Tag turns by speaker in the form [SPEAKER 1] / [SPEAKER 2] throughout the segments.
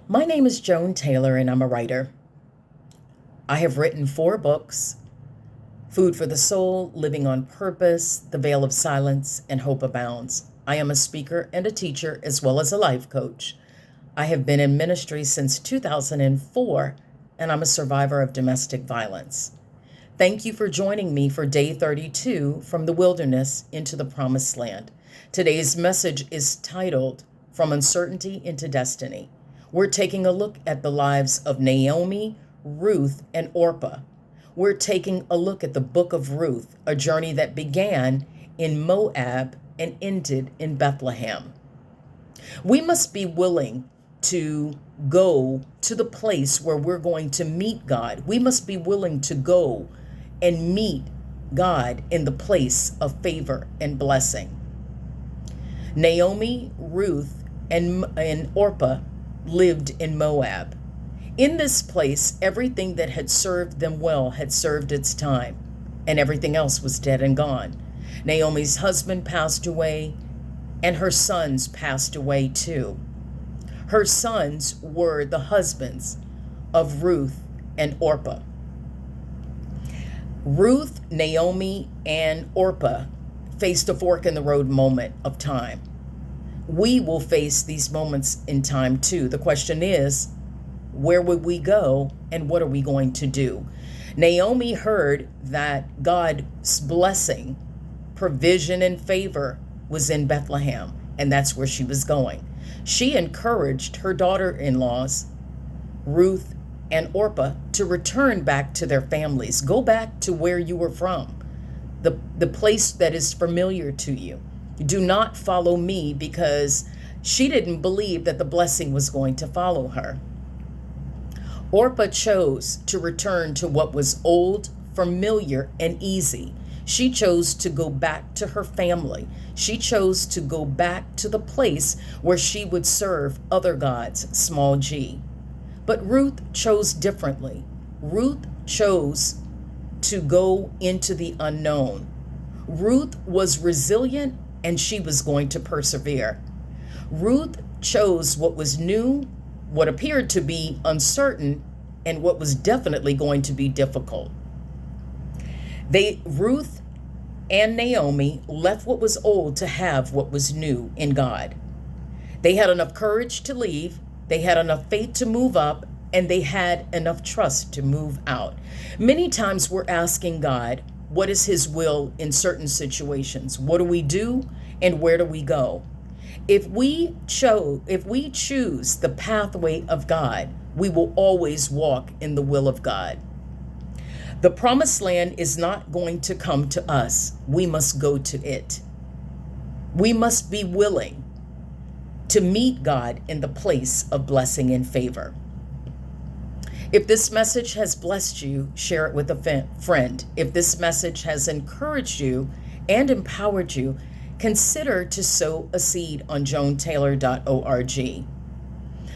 [SPEAKER 1] My name is Joan Taylor, and I'm a writer. I have written 4 books: Food for the Soul, Living on Purpose, The Veil of Silence, and Hope Abounds. I am a speaker and a teacher, as well as a life coach. I have been in ministry since 2004, and I'm a survivor of domestic violence. Thank you for joining me for day 32 from the wilderness into the promised land. Today's message is titled From Uncertainty into Destiny. We're taking a look at the lives of Naomi, Ruth, and Orpah. We're taking a look at the book of Ruth, a journey that began in Moab and ended in Bethlehem. We must be willing to go to the place where we're going to meet God. We must be willing to go and meet God in the place of favor and blessing. Naomi, Ruth, and Orpah lived in Moab. In this place, everything that had served them well had served its time, and everything else was dead and gone. Naomi's husband passed away, and her sons passed away too. Her sons were the husbands of Ruth and Orpah. Ruth, Naomi, and Orpah faced a fork in the road moment of time. We will face these moments in time too. The question is, where would we go and what are we going to do? Naomi heard that God's blessing, provision, and favor was in Bethlehem, and that's where she was going. She encouraged her daughter-in-laws, Ruth and Orpah, to return back to their families. Go back to where you were from, the place that is familiar to you. Do not follow me, because she didn't believe that the blessing was going to follow her. Orpah chose to return to what was old, familiar, and easy. She chose to go back to her family. She chose to go back to the place where she would serve other gods, small g. But Ruth chose differently. Ruth chose to go into the unknown. Ruth was resilient, and she was going to persevere. Ruth chose what was new, what appeared to be uncertain, and what was definitely going to be difficult. Ruth and Naomi left what was old to have what was new in God. They had enough courage to leave, they had enough faith to move up, and they had enough trust to move out. Many times we're asking God, what is His will in certain situations? What do we do and where do we go? If we choose the pathway of God, we will always walk in the will of God. The promised land is not going to come to us. We must go to it. We must be willing to meet God in the place of blessing and favor. If this message has blessed you, share it with a friend. If this message has encouraged you and empowered you, consider to sow a seed on joantaylor.org.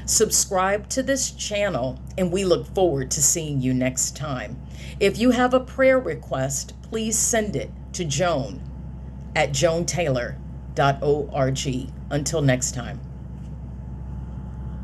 [SPEAKER 1] Subscribe to this channel, and we look forward to seeing you next time. If you have a prayer request, please send it to joan@joantaylor.org. Until next time.